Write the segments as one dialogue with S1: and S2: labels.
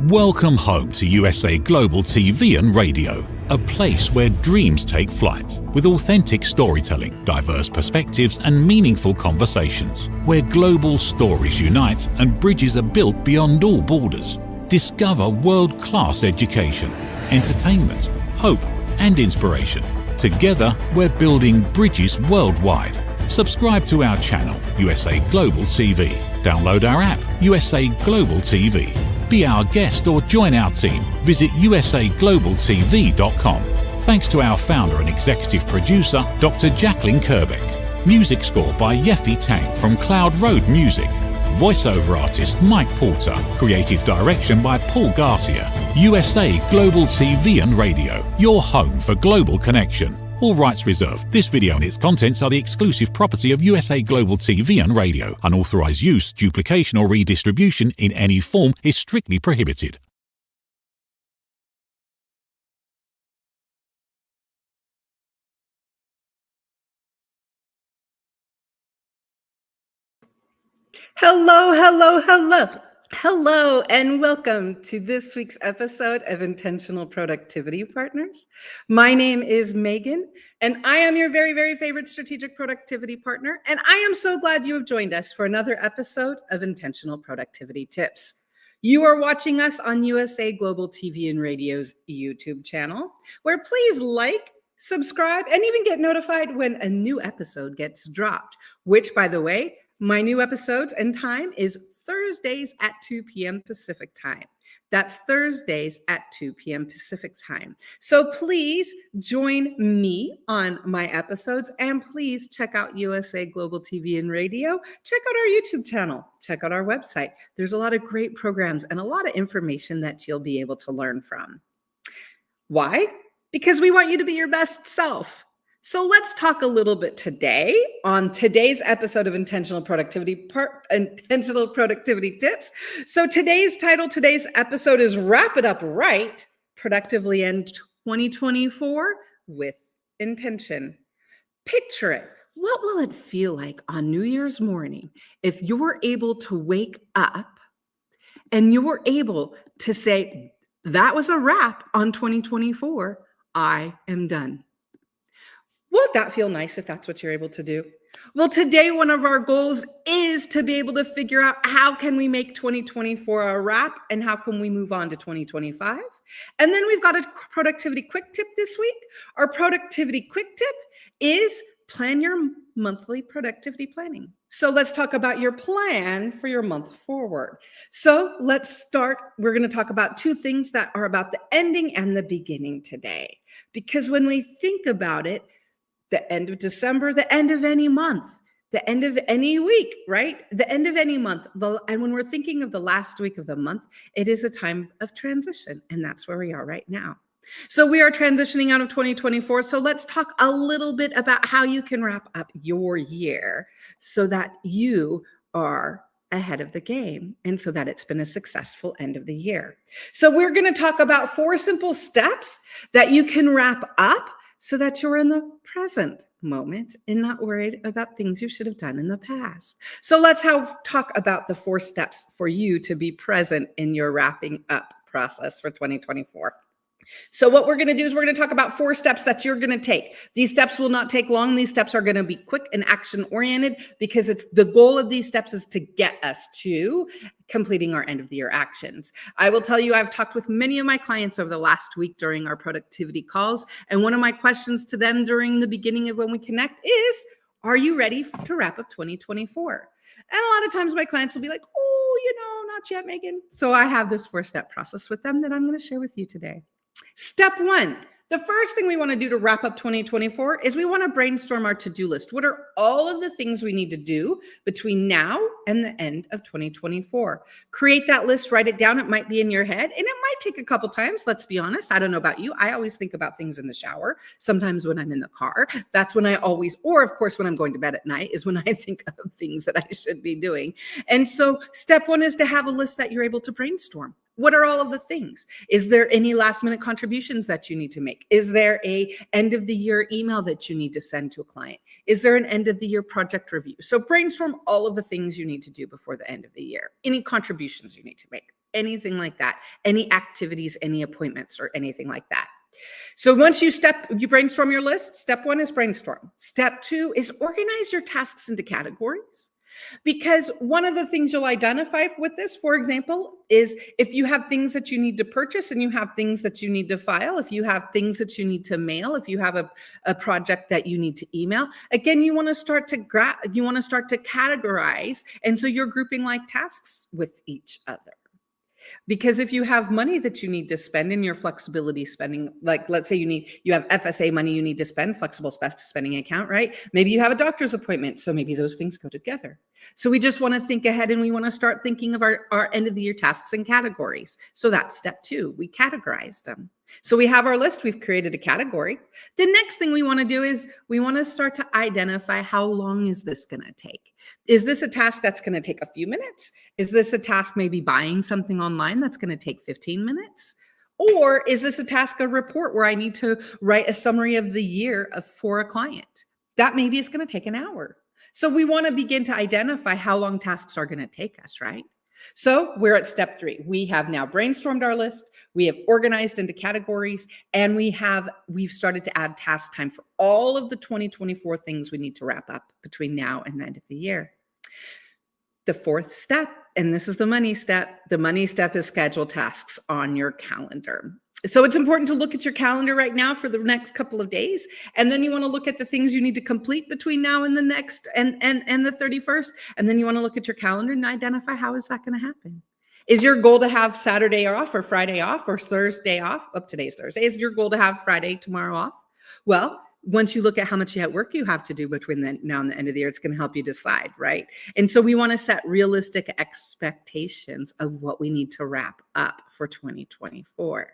S1: Welcome home to USA Global TV and Radio, a place where dreams take flight, with authentic storytelling, diverse perspectives and meaningful conversations, where global stories unite and bridges are built beyond all borders. Discover world-class education, entertainment, hope and inspiration. Together, we're building bridges worldwide. Subscribe to our channel, USA Global TV. Download our app, USA Global TV. Be our guest or join our team. Visit usaglobaltv.com. Thanks to our founder and executive producer, Dr. Jacqueline Kerbeck. Music score by Yeffy Tang from Cloud Road Music. Voiceover artist Mike Porter. Creative direction by Paul Garcia. USA Global TV and Radio, your home for global connection. All rights reserved. This video and its contents are the exclusive property of USA Global TV and Radio. Unauthorized use, duplication or redistribution in any form is strictly prohibited.
S2: Hello, and welcome to this week's episode of Intentional Productivity Partners. My name is Megan, and I am your very, very favorite strategic productivity partner, and I am so glad you have joined us for another episode of Intentional Productivity Tips. You are watching us on USA Global TV and Radio's YouTube channel, where please like, subscribe, and even get notified when a new episode gets dropped, which, by the way, my new episodes and time is Thursdays at 2 p.m. Pacific time. That's Thursdays at 2 p.m. Pacific time. So please join me on my episodes and please check out USA Global TV and Radio. Check out our YouTube channel. Check out our website. There's a lot of great programs and a lot of information that you'll be able to learn from. Why? Because we want you to be your best self. So let's talk a little bit today on today's episode of Intentional Productivity Tips. So today's episode is Wrap It Up Right, Productively End 2024 with Intention. Picture it. What will it feel like on New Year's morning if you're able to wake up and you're able to say, that was a wrap on 2024, I am done? Won't that feel nice if that's what you're able to do? Well, today, one of our goals is to be able to figure out how can we make 2024 a wrap and how can we move on to 2025? And then we've got a productivity quick tip this week. Our productivity quick tip is plan your monthly productivity planning. So let's talk about your plan for your month forward. So let's start. We're going to talk about two things that are about the ending and the beginning today. Because when we think about it, the end of December, the end of any month, the end of any week, right? The end of any month. And when we're thinking of the last week of the month, it is a time of transition. And that's where we are right now. So we are transitioning out of 2024. So let's talk a little bit about how you can wrap up your year so that you are ahead of the game and so that it's been a successful end of the year. So we're going to talk about 4 simple steps that you can wrap up so that you're in the present moment and not worried about things you should have done in the past. So let's talk about the 4 steps for you to be present in your wrapping up process for 2024. So what we're going to do is we're going to talk about 4 steps that you're going to take. These steps will not take long. These steps are going to be quick and action oriented because it's the goal of these steps is to get us to completing our end of the year actions. I will tell you, I've talked with many of my clients over the last week during our productivity calls. And one of my questions to them during the beginning of when we connect is, are you ready to wrap up 2024? And a lot of times my clients will be like, oh, not yet, Megan. So I have this 4-step process with them that I'm going to share with you today. Step 1, the first thing we want to do to wrap up 2024 is we want to brainstorm our to-do list. What are all of the things we need to do between now and the end of 2024? Create that list, write it down. It might be in your head and it might take a couple times. Let's be honest. I don't know about you. I always think about things in the shower. Sometimes when I'm in the car, that's when or of course, when I'm going to bed at night is when I think of things that I should be doing. And so step 1 is to have a list that you're able to brainstorm. What are all of the things? Is there any last minute contributions that you need to make? Is there a end of the year email that you need to send to a client? Is there an end of the year project review? So brainstorm all of the things you need to do before the end of the year. Any contributions you need to make. anything like that, any activities, any appointments, or anything like that. So once you brainstorm your list, step 1 is brainstorm. Step 2 is organize your tasks into categories. Because one of the things you'll identify with this, for example, is if you have things that you need to purchase and you have things that you need to file, if you have things that you need to mail, if you have a project that you need to email, again, you want to start to categorize. And so you're grouping like tasks with each other. Because if you have money that you need to spend in your flexibility spending, like let's say you have FSA money you need to spend, flexible spending account, right? Maybe you have a doctor's appointment. So maybe those things go together. So we just want to think ahead and we want to start thinking of our end of the year tasks and categories. So that's step 2. We categorized them. So we have our list. We've created a category. The next thing we want to do is we want to start to identify how long is this going to take? Is this a task that's going to take a few minutes? Is this a task maybe buying something online that's going to take 15 minutes? Or is this a task, a report where I need to write a summary of the year for a client? That maybe is going to take an hour. So we want to begin to identify how long tasks are going to take us, right? So we're at step 3. We have now brainstormed our list. We have organized into categories, and we've started to add task time for all of the 2024 things we need to wrap up between now and the end of the year. The 4th step, and this is the money step. The money step is schedule tasks on your calendar. So it's important to look at your calendar right now for the next couple of days. And then you want to look at the things you need to complete between now and the next and the 31st. And then you want to look at your calendar and identify how is that going to happen. Is your goal to have Saturday off or Friday off or Thursday off? Today's Thursday. Is your goal to have Friday, tomorrow off? Well, once you look at how much work you have to do between now and the end of the year, it's going to help you decide, right? And so we want to set realistic expectations of what we need to wrap up for 2024.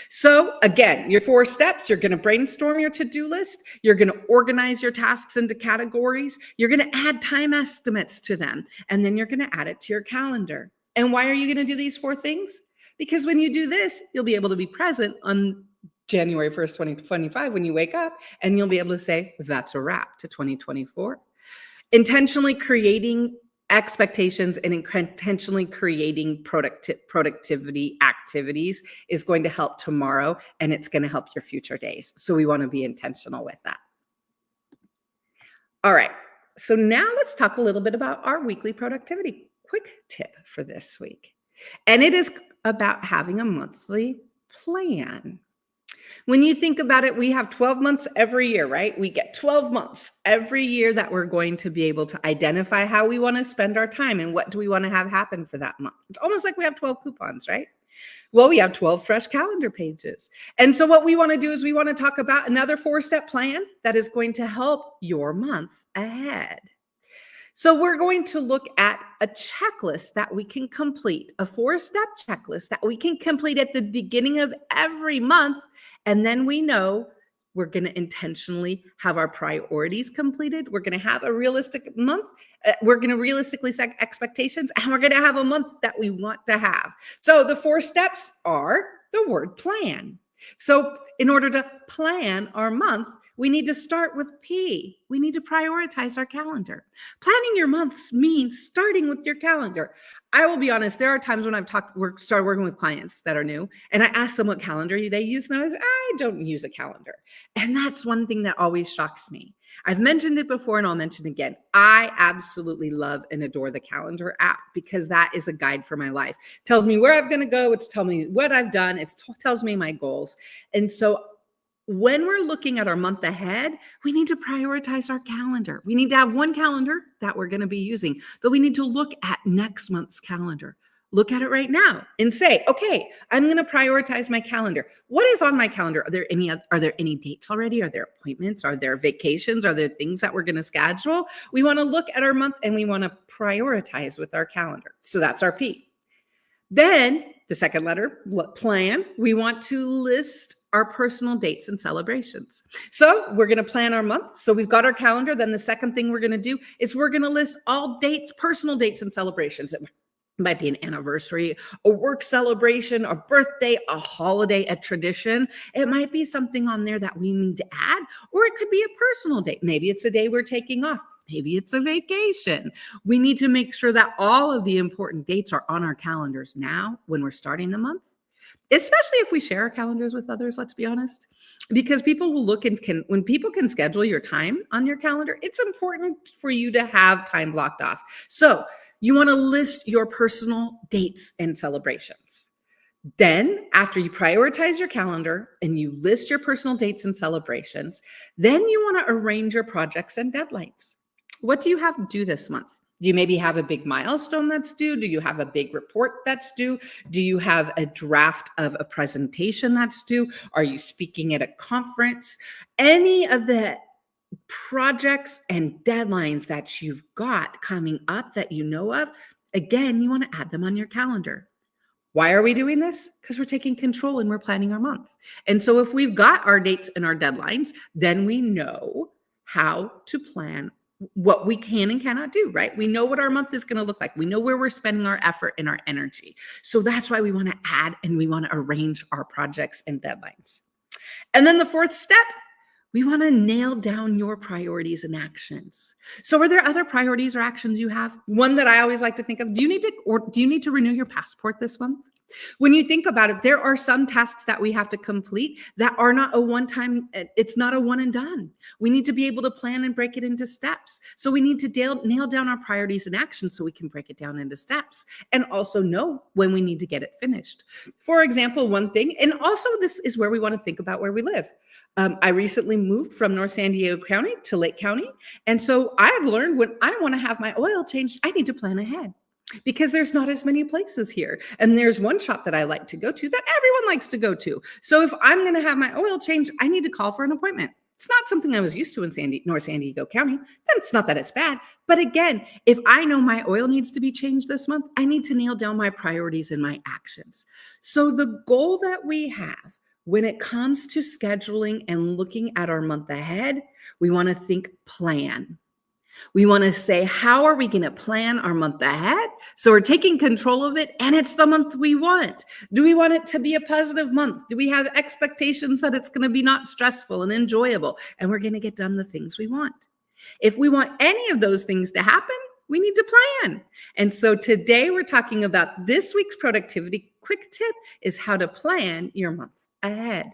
S2: So again, your 4 steps, you're going to brainstorm your to-do list. You're going to organize your tasks into categories. You're going to add time estimates to them. And then you're going to add it to your calendar. And why are you going to do these 4 things? Because when you do this, you'll be able to be present on January 1st, 2025, when you wake up, and you'll be able to say, that's a wrap to 2024. Intentionally creating expectations and intentionally creating productivity activities is going to help tomorrow, and it's going to help your future days. So we want to be intentional with that. All right. So now let's talk a little bit about our weekly productivity quick tip for this week. And it is about having a monthly plan. When you think about it, we have 12 months every year, right? We get 12 months every year that we're going to be able to identify how we want to spend our time and what do we want to have happen for that month. It's almost like we have 12 coupons, right? Well, we have 12 fresh calendar pages. And so what we want to do is we want to talk about another 4-step plan that is going to help your month ahead. So we're going to look at a checklist that we can complete, a 4-step checklist that we can complete at the beginning of every month. And then we know we're going to intentionally have our priorities completed. We're going to have a realistic month. We're going to realistically set expectations, and we're going to have a month that we want to have. So the 4 steps are the word plan. So in order to plan our month, we need to start with P. We need to prioritize our calendar. Planning your months means starting with your calendar. I will be honest, there are times when I've started working with clients that are new, and I ask them what calendar they use, and I don't use a calendar. And that's one thing that always shocks me. I've mentioned it before, and I'll mention it again. I absolutely love and adore the calendar app because that is a guide for my life. It tells me where I'm going to go. It's telling me what I've done. It tells me my goals. And so when we're looking at our month ahead, we need to prioritize our calendar. We need to have one calendar that we're going to be using, but we need to look at next month's calendar. Look at it right now and say, okay, I'm going to prioritize my calendar. What is on my calendar? Are there any dates already? Are there appointments? Are there vacations? Are there things that we're going to schedule? We want to look at our month and we want to prioritize with our calendar. So that's our P. Then the second letter, plan, we want to list our personal dates and celebrations. So we're going to plan our month. So we've got our calendar. Then the second thing we're going to do is we're going to list all dates, personal dates and celebrations. It might be an anniversary, a work celebration, a birthday, a holiday, a tradition. It might be something on there that we need to add, or it could be a personal date. Maybe it's a day we're taking off. Maybe it's a vacation. We need to make sure that all of the important dates are on our calendars now when we're starting the month, especially if we share our calendars with others, let's be honest, because people will look and when people can schedule your time on your calendar, it's important for you to have time blocked off. So you want to list your personal dates and celebrations. Then, after you prioritize your calendar and you list your personal dates and celebrations, then you want to arrange your projects and deadlines. What do you have due this month? Do you maybe have a big milestone that's due? Do you have a big report that's due? Do you have a draft of a presentation that's due? Are you speaking at a conference? Any of the projects and deadlines that you've got coming up that you know of, again, you want to add them on your calendar. Why are we doing this? Because we're taking control and we're planning our month. And so if we've got our dates and our deadlines, then we know how to plan what we can and cannot do, right? We know what our month is going to look like. We know where we're spending our effort and our energy. So that's why we want to add and we want to arrange our projects and deadlines. And then the fourth step, we want to nail down your priorities and actions. So are there other priorities or actions you have? One that I always like to think of, do you need to renew your passport this month? When you think about it, there are some tasks that we have to complete that are not a one-time, it's not a one and done. We need to be able to plan and break it into steps. So we need to nail down our priorities and actions so we can break it down into steps and also know when we need to get it finished. For example, one thing, and also this is where we want to think about where we live. I recently moved from North San Diego County to Lake County. And so I've learned when I want to have my oil changed, I need to plan ahead because there's not as many places here. And there's one shop that I like to go to that everyone likes to go to. So if I'm going to have my oil changed, I need to call for an appointment. It's not something I was used to in North San Diego County. It's not that it's bad. But again, if I know my oil needs to be changed this month, I need to nail down my priorities and my actions. So the goal that we have when it comes to scheduling and looking at our month ahead, we want to think plan. We want to say, how are we going to plan our month ahead? So we're taking control of it and it's the month we want. Do we want it to be a positive month? Do we have expectations that it's going to be not stressful and enjoyable and we're going to get done the things we want? If we want any of those things to happen, we need to plan. And so today we're talking about this week's productivity quick tip is how to plan your month ahead.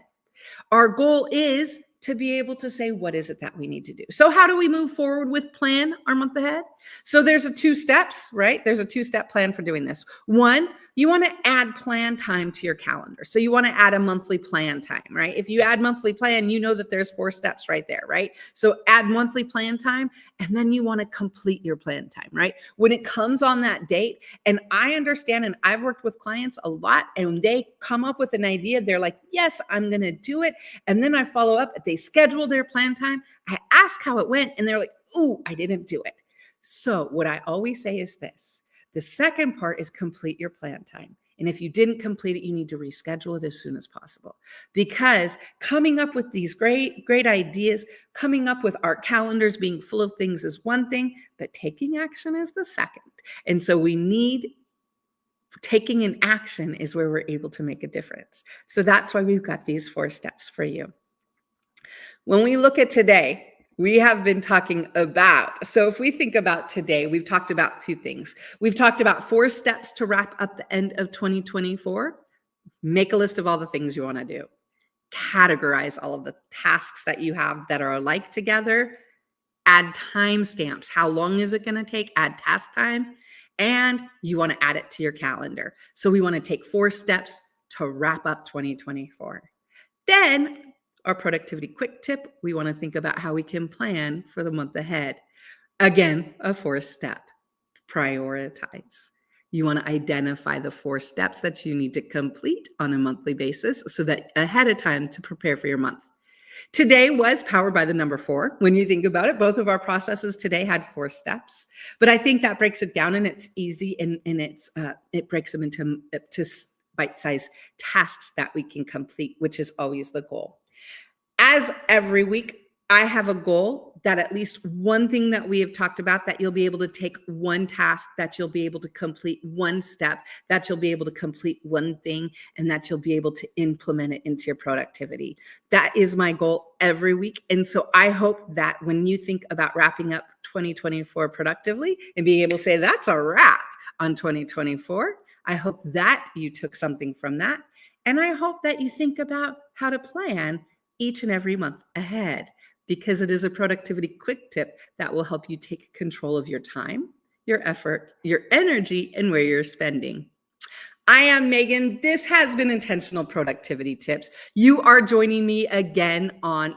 S2: Our goal is to be able to say, what is it that we need to do? So how do we move forward with plan our month ahead? So there's a 2 steps, right? There's a 2-step plan for doing this. One, you want to add plan time to your calendar. So you want to add a monthly plan time, right? If you add monthly plan, you know that there's 4 steps right there, right? So add monthly plan time, and then you want to complete your plan time, right? When it comes on that date, and I understand, and I've worked with clients a lot, and they come up with an idea, they're like, yes, I'm going to do it. And then I follow up, they schedule their plan time. I ask how it went, and they're like, ooh, I didn't do it. So what I always say is this. The second part is complete your plan time. And if you didn't complete it, you need to reschedule it as soon as possible. Because coming up with these great ideas, coming up with our calendars being full of things is one thing, but taking action is the second. And so we need taking an action is where we're able to make a difference. So that's why we've got these 4 steps for you. When we look at today, we have been talking about, so if we think about today, we've talked about 2 things. We've talked about 4 steps to wrap up the end of 2024. Make a list of all the things you want to do. Categorize all of the tasks that you have that are alike together. Add timestamps. How long is it going to take? Add task time. And you want to add it to your calendar. So we want to take 4 steps to wrap up 2024. Then our productivity quick tip, we want to think about how we can plan for the month ahead. Again, a 4th step, prioritize. You want to identify the 4 steps that you need to complete on a monthly basis so that ahead of time to prepare for your month. Today was powered by the number 4. When you think about it, both of our processes today had 4 steps, but I think that breaks it down and it's easy and it breaks them into bite-sized tasks that we can complete, which is always the goal. As every week, I have a goal that at least one thing that we have talked about, that you'll be able to take one task, that you'll be able to complete one step, that you'll be able to complete one thing, and that you'll be able to implement it into your productivity. That is my goal every week. And so I hope that when you think about wrapping up 2024 productively and being able to say, that's a wrap on 2024, I hope that you took something from that. And I hope that you think about how to plan each and every month ahead, because it is a productivity quick tip that will help you take control of your time, your effort, your energy, and where you're spending. I am Megan. This has been Intentional Productivity Tips. You are joining me again on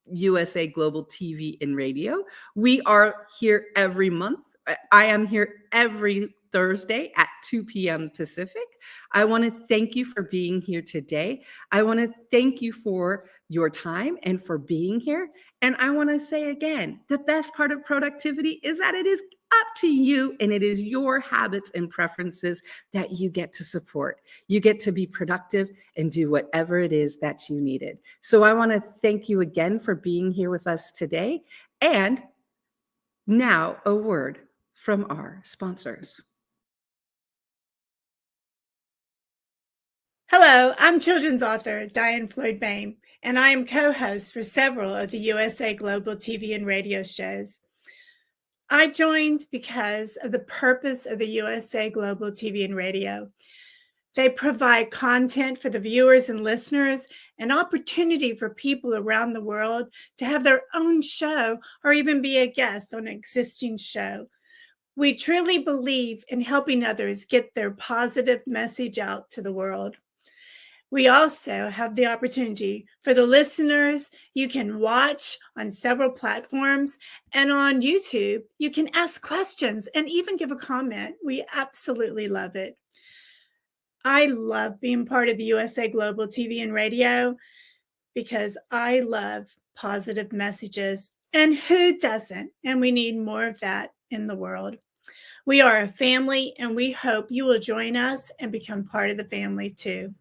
S2: USA Global TV and Radio. We are here every month. I am here every Thursday at 2 p.m. Pacific. I want to thank you for being here today. I want to thank you for your time and for being here. And I want to say again, the best part of productivity is that it is up to you, and it is your habits and preferences that you get to support. You get to be productive and do whatever it is that you needed. So I want to thank you again for being here with us today. And now a word from our sponsors.
S3: Hello, I'm children's author Diane Floyd Bain, and I am co-host for several of the USA Global TV and radio shows. I joined because of the purpose of the USA Global TV and radio. They provide content for the viewers and listeners, an opportunity for people around the world to have their own show or even be a guest on an existing show. We truly believe in helping others get their positive message out to the world. We also have the opportunity for the listeners. You can watch on several platforms, and on YouTube, you can ask questions and even give a comment. We absolutely love it. I love being part of the USA Global TV and radio because I love positive messages, and who doesn't? And we need more of that in the world. We are a family, and we hope you will join us and become part of the family too.